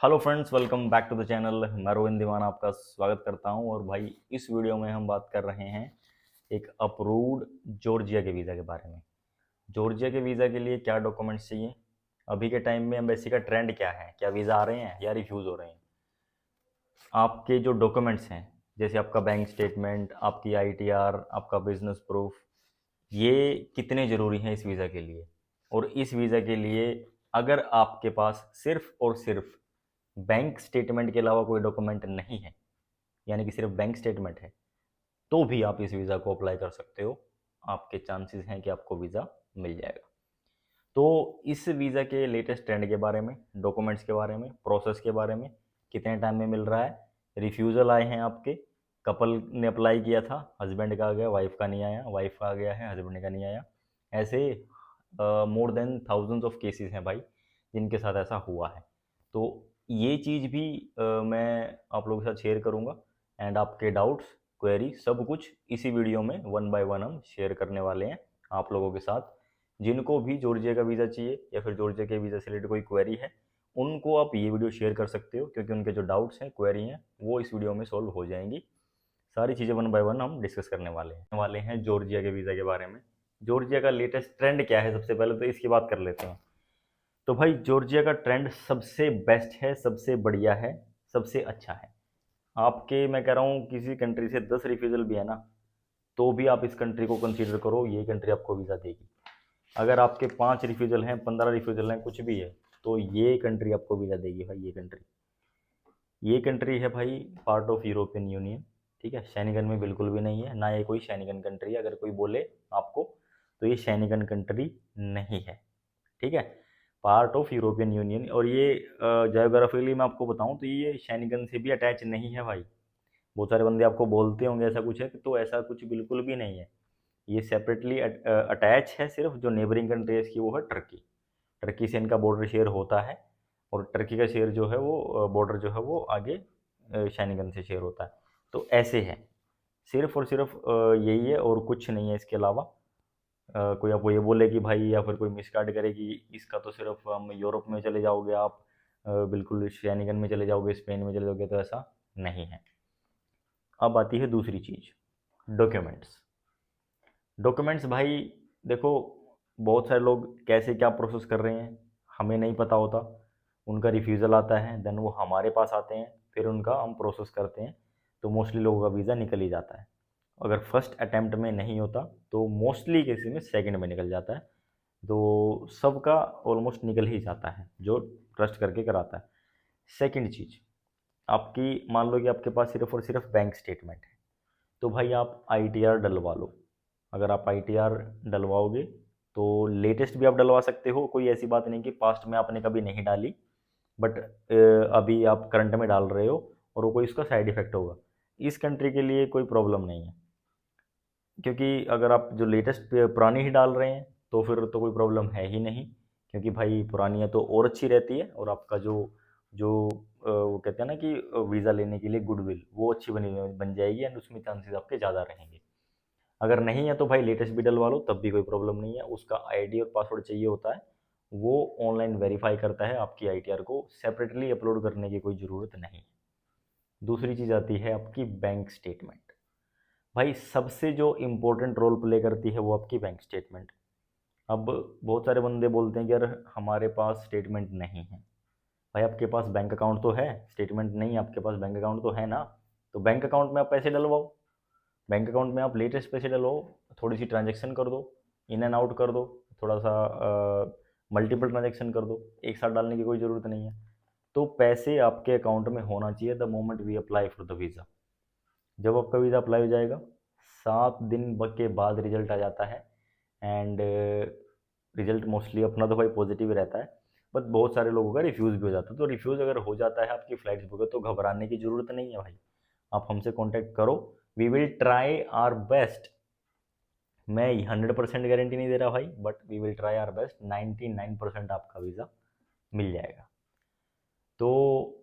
Hello friends, welcome back to the channel. मैं रोविंद दीवाना आपका स्वागत करता हूं। और भाई इस वीडियो में हम बात कर रहे हैं एक अप्रूव्ड जॉर्जिया के वीज़ा के बारे में। जॉर्जिया के वीज़ा के लिए क्या डॉक्यूमेंट्स चाहिए, अभी के टाइम में एम्बेसी का ट्रेंड क्या है, क्या वीज़ा आ रहे हैं या रिफ्यूज़ हो रहे हैं, आपके जो डॉक्यूमेंट्स हैं जैसे आपका बैंक स्टेटमेंट, आपकी आईटीआर, आपका बिजनेस प्रूफ, ये कितने ज़रूरी हैं इस वीज़ा के लिए। और इस वीज़ा के लिए अगर आपके पास सिर्फ और सिर्फ बैंक स्टेटमेंट के अलावा कोई डॉक्यूमेंट नहीं है, यानी कि सिर्फ बैंक स्टेटमेंट है, तो भी आप इस वीज़ा को अप्लाई कर सकते हो। आपके चांसेस हैं कि आपको वीज़ा मिल जाएगा। तो इस वीज़ा के लेटेस्ट ट्रेंड के बारे में, डॉक्यूमेंट्स के बारे में, प्रोसेस के बारे में, कितने टाइम में मिल रहा है, रिफ्यूज़ल आए हैं आपके, कपल ने अप्लाई किया था, हस्बैंड का आ गया, वाइफ का नहीं आया, वाइफ का आ गया है, हस्बैंड का नहीं आया, ऐसे more than thousands of cases हैं भाई जिनके साथ ऐसा हुआ है। तो ये चीज़ भी मैं आप लोगों के साथ शेयर करूँगा। एंड आपके डाउट्स, क्वेरी, सब कुछ इसी वीडियो में वन बाय वन हम शेयर करने वाले हैं आप लोगों के साथ। जिनको भी जॉर्जिया का वीज़ा चाहिए या फिर जॉर्जिया के वीज़ा से रिलेटेड कोई क्वेरी है, उनको आप ये वीडियो शेयर कर सकते हो, क्योंकि उनके जो डाउट्स हैं, क्वेरी हैं, वो इस वीडियो में सॉल्व हो जाएंगी। सारी चीज़ें वन बाय वन हम डिस्कस करने वाले हैं जॉर्जिया के वीज़ा के बारे में। जॉर्जिया का लेटेस्ट ट्रेंड क्या है, सबसे पहले तो इसकी बात कर लेते हैं। तो भाई जॉर्जिया का ट्रेंड सबसे बेस्ट है, सबसे बढ़िया है, सबसे अच्छा है। आपके, मैं कह रहा हूँ, किसी कंट्री से 10 रिफ्यूज़ल भी है ना, तो भी आप इस कंट्री को कंसीडर करो, ये कंट्री आपको वीज़ा देगी। अगर आपके 5 रिफ्यूज़ल हैं, 15 रिफ्यूज़ल हैं, कुछ भी है, तो ये कंट्री आपको वीज़ा देगी भाई। ये कंट्री है भाई पार्ट ऑफ यूरोपियन यूनियन, ठीक है। शेंगन में बिल्कुल भी नहीं है, ना ये कोई शेंगन कंट्री है। अगर कोई बोले आपको तो ये शेंगन कंट्री नहीं है, ठीक है। Part of European union. और ये जोग्राफिकली मैं आपको बताऊं तो ये शेंगन से भी अटैच नहीं है भाई। बहुत सारे बंदे आपको बोलते होंगे ऐसा कुछ है, तो ऐसा कुछ बिल्कुल भी नहीं है। ये सेपरेटली अटैच है। सिर्फ जो नेबरिंग कंट्री है इसकी वो है टर्की। टर्की से इनका बॉर्डर शेयर होता है, और टर्की का शेयर जो है वो बॉर्डर जो है वो आगे शेनिगन से शेयर होता है। तो ऐसे है, सिर्फ और सिर्फ यही है और कुछ नहीं है इसके अलावा। कोई आपको ये बोले कि भाई, या फिर कोई मिसगाइड करे कि इसका तो सिर्फ हम यूरोप में चले जाओगे आप, बिल्कुल शेनिगन में चले जाओगे, स्पेन में चले जाओगे, तो ऐसा नहीं है। अब आती है दूसरी चीज़, डॉक्यूमेंट्स। डॉक्यूमेंट्स भाई देखो, बहुत सारे लोग कैसे क्या प्रोसेस कर रहे हैं हमें नहीं पता होता। उनका रिफ्यूज़ल आता है, देन वो हमारे पास आते हैं, फिर उनका हम प्रोसेस करते हैं, तो मोस्टली लोगों का वीज़ा निकल ही जाता है। अगर फर्स्ट अटैम्प्ट में नहीं होता तो मोस्टली केसेस में सेकंड में निकल जाता है। तो सबका ऑलमोस्ट निकल ही जाता है जो ट्रस्ट करके कराता है। सेकंड चीज़, आपकी मान लो कि आपके पास सिर्फ और सिर्फ बैंक स्टेटमेंट है, तो भाई आप आईटीआर डलवा लो। अगर आप आईटीआर डलवाओगे तो लेटेस्ट भी आप डलवा सकते हो, कोई ऐसी बात नहीं कि पास्ट में आपने कभी नहीं डाली, बट अभी आप करंट में डाल रहे हो और वो कोई इसका साइड इफेक्ट होगा। इस कंट्री के लिए कोई प्रॉब्लम नहीं है, क्योंकि अगर आप जो लेटेस्ट पुरानी ही डाल रहे हैं तो फिर तो कोई प्रॉब्लम है ही नहीं, क्योंकि भाई पुरानी है तो और अच्छी रहती है, और आपका जो जो वो कहते हैं ना कि वीज़ा लेने के लिए गुडविल, वो अच्छी बनी बन जाएगी, एंड उसमें चांसेस आपके ज़्यादा रहेंगे। अगर नहीं है तो भाई लेटेस्ट भी डलवा लो, तब भी कोई प्रॉब्लम नहीं है। उसका आईडी और पासवर्ड चाहिए होता है, वो ऑनलाइन वेरीफाई करता है आपकी आईटीआर को, सेपरेटली अपलोड करने की कोई ज़रूरत नहीं है। दूसरी चीज़ आती है आपकी बैंक स्टेटमेंट। भाई सबसे जो इम्पोर्टेंट रोल प्ले करती है वो आपकी बैंक स्टेटमेंट। अब बहुत सारे बंदे बोलते हैं कि यार हमारे पास स्टेटमेंट नहीं है। भाई आपके पास बैंक अकाउंट तो है, स्टेटमेंट नहीं है आपके पास, बैंक अकाउंट तो है ना। तो बैंक अकाउंट में आप पैसे डलवाओ, बैंक अकाउंट में आप लेटेस्ट पैसे डलो, थोड़ी सी ट्रांजैक्शन कर दो, इन एंड आउट कर दो, थोड़ा सा मल्टीपल ट्रांजैक्शन कर दो, एक साथ डालने की कोई ज़रूरत नहीं है। तो पैसे आपके अकाउंट में होना चाहिए the moment we apply for the visa. जब आपका वीज़ा अप्लाई हो जाएगा, 7 दिन के बाद रिजल्ट आ जाता है। एंड रिजल्ट मोस्टली अपना तो भाई पॉजिटिव ही रहता है, बट बहुत सारे लोगों का रिफ्यूज़ भी हो जाता है। तो रिफ्यूज़ अगर हो जाता है, आपकी फ़्लाइट्स बुक है, तो घबराने की ज़रूरत नहीं है भाई। आप हमसे कॉन्टैक्ट करो, we will try our best. मैं 100% गारंटी नहीं दे रहा भाई, but we will try our best, 99% आपका वीज़ा मिल जाएगा। तो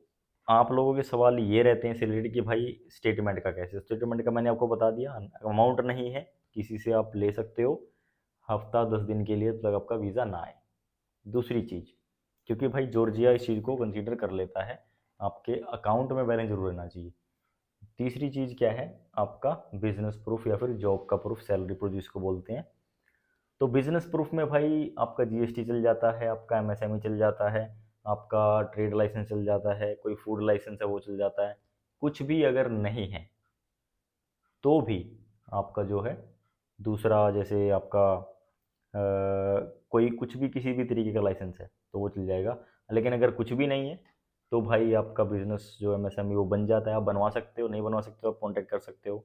आप लोगों के सवाल ये रहते हैं सैलरी कि भाई स्टेटमेंट का कैसे। स्टेटमेंट का मैंने आपको बता दिया, अमाउंट नहीं है, किसी से आप ले सकते हो हफ्ता 10 दिन के लिए, तब तक आपका वीज़ा ना आए। दूसरी चीज़, क्योंकि भाई जॉर्जिया इस चीज़ को कंसीडर कर लेता है, आपके अकाउंट में बैलेंस जरूर रहना चाहिए। तीसरी चीज़ क्या है, आपका बिजनेस प्रूफ या फिर जॉब का प्रूफ, सैलरी प्रूफ जिसको बोलते हैं। तो बिजनेस प्रूफ में भाई आपका जीएसटी चल जाता है, आपका एमएसएमई चल जाता है, आपका ट्रेड लाइसेंस चल जाता है, कोई फूड लाइसेंस है वो चल जाता है। कुछ भी अगर नहीं है तो भी आपका जो है दूसरा, जैसे आपका कोई कुछ भी किसी भी तरीके का लाइसेंस है तो वो चल जाएगा। लेकिन अगर कुछ भी नहीं है तो भाई आपका बिजनेस जो एमएसएमई वो बन जाता है। आप बनवा सकते हो, नहीं बनवा सकते हो आप कॉन्टैक्ट कर सकते हो।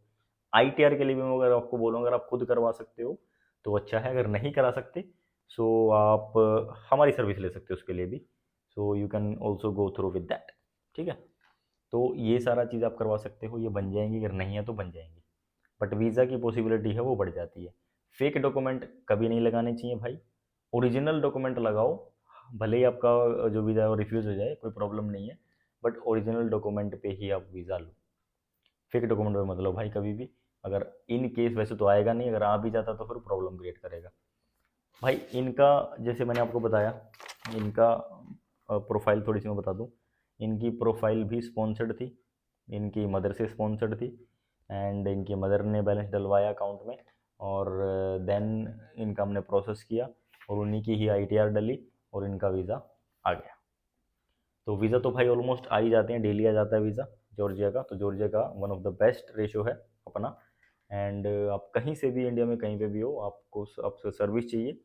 आईटीआर के लिए भी मैं अगर आपको बोलूँ, अगर आप खुद करवा सकते हो तो अच्छा है, अगर नहीं करा सकते सो आप हमारी सर्विस ले सकते हो उसके लिए भी। So you can also go through with that. ठीक है, तो ये सारा चीज़ आप करवा सकते हो, ये बन जाएंगी, अगर नहीं है तो बन जाएंगी। बट वीज़ा की पॉसिबिलिटी है वो बढ़ जाती है। फेक डॉक्यूमेंट कभी नहीं लगाने चाहिए भाई, ओरिजिनल डॉक्यूमेंट लगाओ। भले ही आपका जो वीज़ा है वो रिफ्यूज़ हो जाए, कोई प्रॉब्लम नहीं है, बट ओरिजिनल डॉक्यूमेंट पे ही आप वीज़ा लो। फेक डॉक्यूमेंट पे मत लो भाई कभी भी। अगर इन केस, वैसे तो आएगा नहीं, अगर आ भी जाता तो फिर प्रॉब्लम क्रिएट करेगा भाई। इनका जैसे मैंने आपको बताया, इनका प्रोफाइल थोड़ी सी मैं बता दूं। इनकी प्रोफाइल भी स्पॉन्सर्ड थी, इनकी मदर से स्पॉन्सर्ड थी, एंड इनकी मदर ने बैलेंस डलवाया अकाउंट में, और देन इनका हमने प्रोसेस किया और उन्हीं की ही आईटीआर डली और इनका वीज़ा आ गया। तो वीज़ा तो भाई ऑलमोस्ट आ ही जाते हैं, डेली आ जाता है वीज़ा जॉर्जिया का। तो जॉर्जिया का one of the best ratio है अपना। एंड आप कहीं से भी इंडिया में कहीं पे भी हो, आपको आपसे सर्विस चाहिए,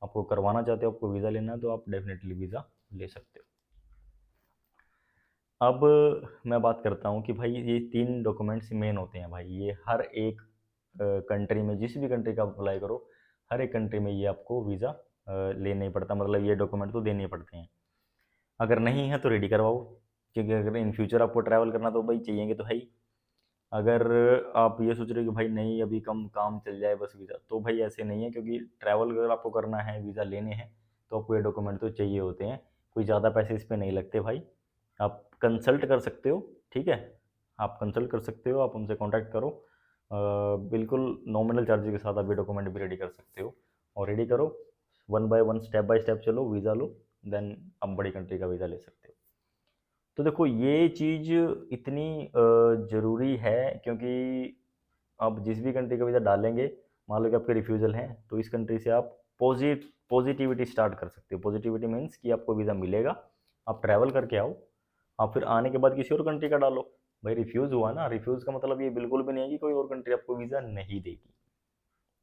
आपको करवाना चाहते हो, आपको वीज़ा लेना है, तो आप डेफिनेटली वीज़ा ले सकते हो। अब मैं बात करता हूँ कि भाई ये 3 डॉक्यूमेंट्स मेन होते हैं भाई, ये हर एक कंट्री में, जिस भी कंट्री का आप अप्लाई करो, हर एक कंट्री में ये आपको वीज़ा लेना ही पड़ता, मतलब ये डॉक्यूमेंट तो देने ही पड़ते हैं। अगर नहीं है तो रेडी करवाओ, क्योंकि अगर इन फ्यूचर आपको ट्रैवल करना तो भाई चाहिए तो है ही। अगर आप ये सोच रहे हो कि भाई नहीं अभी कम काम चल जाए बस वीज़ा, तो भाई ऐसे नहीं है, क्योंकि ट्रैवल अगर आपको करना है, वीज़ा लेने हैं, तो आपको ये डॉक्यूमेंट तो चाहिए होते हैं। कोई ज़्यादा पैसे इस पे नहीं लगते भाई। आप कंसल्ट कर सकते हो, ठीक है, आप कंसल्ट कर सकते हो, आप उनसे कॉन्टैक्ट करो। बिल्कुल नॉमिनल चार्जेस के साथ आप ये डॉक्यूमेंट भी रेडी कर सकते हो, और रेडी करो, one by one step by step चलो, वीज़ा लो, देन आप बड़ी कंट्री का वीज़ा ले सकते हो। तो देखो ये चीज़ इतनी ज़रूरी है, क्योंकि आप जिस भी कंट्री का वीज़ा डालेंगे, मान लो कि आपके रिफ्यूज़ल हैं, तो इस कंट्री से आप पॉजिटिविटी स्टार्ट कर सकते हो। पॉजिटिविटी मीन्स कि आपको वीज़ा मिलेगा, आप ट्रैवल करके आओ, आप फिर आने के बाद किसी और कंट्री का डालो। भाई रिफ्यूज़ हुआ ना, रिफ्यूज़ का मतलब ये बिल्कुल भी नहीं है कि कोई और कंट्री आपको वीज़ा नहीं देगी।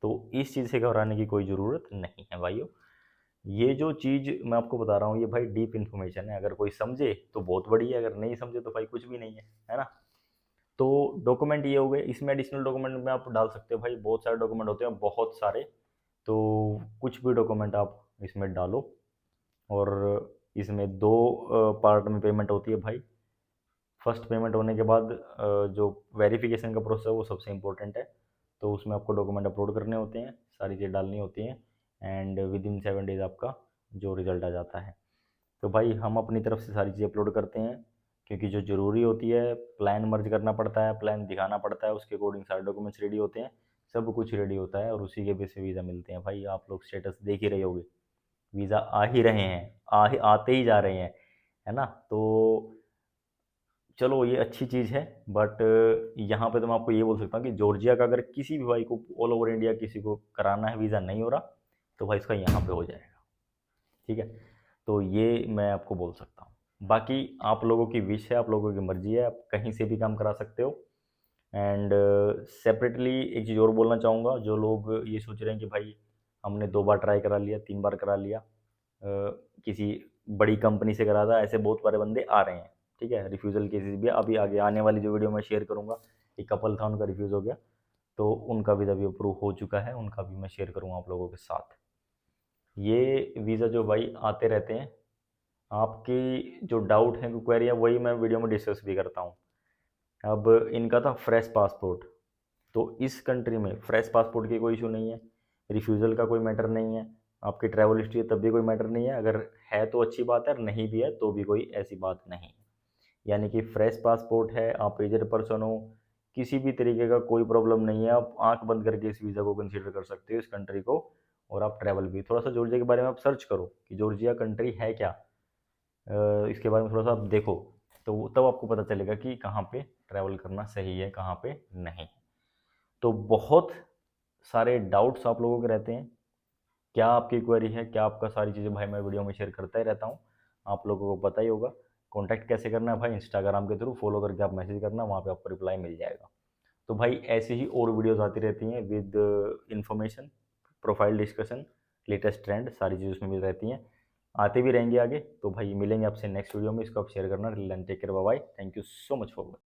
तो इस चीज़ से घबराने की कोई ज़रूरत नहीं है भाइयों। ये जो चीज़ मैं आपको बता रहा हूँ ये भाई डीप इन्फॉर्मेशन है, अगर कोई समझे तो बहुत बढ़िया है, अगर नहीं समझे तो भाई कुछ भी नहीं है ना। तो डॉक्यूमेंट ये हो गए, इसमें एडिशनल डॉक्यूमेंट में आप डाल सकते हो भाई, बहुत सारे डॉक्यूमेंट होते हैं, बहुत सारे। तो कुछ भी डॉक्यूमेंट आप इसमें डालो, और इसमें 2 पार्ट में पेमेंट होती है भाई। फर्स्ट पेमेंट होने के बाद जो वेरिफिकेशन का प्रोसेस है वो सबसे इम्पोर्टेंट है, तो उसमें आपको डॉक्यूमेंट अपलोड करने होते हैं, सारी चीज़ डालनी होती हैं, एंड विद इन 7 डेज़ आपका जो रिजल्ट आ जाता है। तो भाई हम अपनी तरफ से सारी चीज़ें अपलोड करते हैं, क्योंकि जो ज़रूरी होती है, प्लान मर्ज करना पड़ता है, प्लान दिखाना पड़ता है, उसके अकॉर्डिंग सारे डॉक्यूमेंट्स रेडी होते हैं, सब कुछ रेडी होता है, और उसी के बेस पे वीज़ा मिलते हैं भाई। आप लोग स्टेटस देख ही रहे होगे, वीज़ा आ ही रहे हैं, आते ही जा रहे हैं, है ना। तो चलो ये अच्छी चीज़ है, बट यहाँ पे तो मैं आपको ये बोल सकता हूँ कि जॉर्जिया का अगर किसी भी भाई को ऑल ओवर इंडिया किसी को कराना है, वीज़ा नहीं हो रहा, तो भाई इसका यहाँ पे हो जाएगा, ठीक है। तो ये मैं आपको बोल सकता हूँ, बाकी आप लोगों की विश है, आप लोगों की मर्जी है, आप कहीं से भी काम करा सकते हो। एंड सेपरेटली एक चीज़ और बोलना चाहूँगा, जो लोग ये सोच रहे हैं कि भाई हमने 2 बार ट्राई करा लिया, 3 बार करा लिया, किसी बड़ी कंपनी से करा था, ऐसे बहुत सारे बंदे आ रहे हैं, ठीक है। रिफ्यूज़ल केसेस भी अभी आगे आने वाली जो वीडियो मैं शेयर करूँगा, एक कपल था उनका रिफ्यूज़ हो गया, तो उनका वीज़ा भी अप्रूव हो चुका है, उनका भी मैं शेयर करूँगा आप लोगों के साथ। ये वीज़ा जो भाई आते रहते हैं, आपकी जो डाउट है, क्वेरी है, वही मैं वीडियो में डिस्कस भी करता हूँ। अब इनका था फ्रेश पासपोर्ट, तो इस कंट्री में फ्रेश पासपोर्ट की कोई इशू नहीं है, रिफ्यूज़ल का कोई मैटर नहीं है, आपकी ट्रैवल हिस्ट्री है तब भी कोई मैटर नहीं है, अगर है तो अच्छी बात है, नहीं भी है तो भी कोई ऐसी बात नहीं है। यानी कि फ्रेश पासपोर्ट है, आप एजेड पर्सन हो, किसी भी तरीके का कोई प्रॉब्लम नहीं है, आप आंख बंद करके इस वीज़ा को कंसीडर कर सकते हो, इस कंट्री को, और आप ट्रैवल भी। थोड़ा सा जॉर्जिया के बारे में आप सर्च करो कि जॉर्जिया कंट्री है क्या, इसके बारे में थोड़ा सा आप देखो, तो तब आपको पता चलेगा कि कहाँ पे ट्रैवल करना सही है, कहाँ पे नहीं। तो बहुत सारे डाउट्स आप लोगों के रहते हैं, क्या आपकी क्वेरी है, क्या आपका सारी चीज़ें भाई मैं वीडियो में शेयर करता ही रहता हूँ, आप लोगों को पता ही होगा। कॉन्टैक्ट कैसे करना है भाई, इंस्टाग्राम के थ्रू फॉलो करके आप मैसेज करना, वहाँ पे आपको रिप्लाई मिल जाएगा। तो भाई ऐसी ही और वीडियोस आती रहती हैं with information, profile discussion, latest trend, सारी चीज़ें उसमें मिल रहती हैं, आते भी रहेंगे आगे। तो भाई मिलेंगे आपसे नेक्स्ट वीडियो में, इसको आप शेयर करना। Take care, bye bye, thank you so much for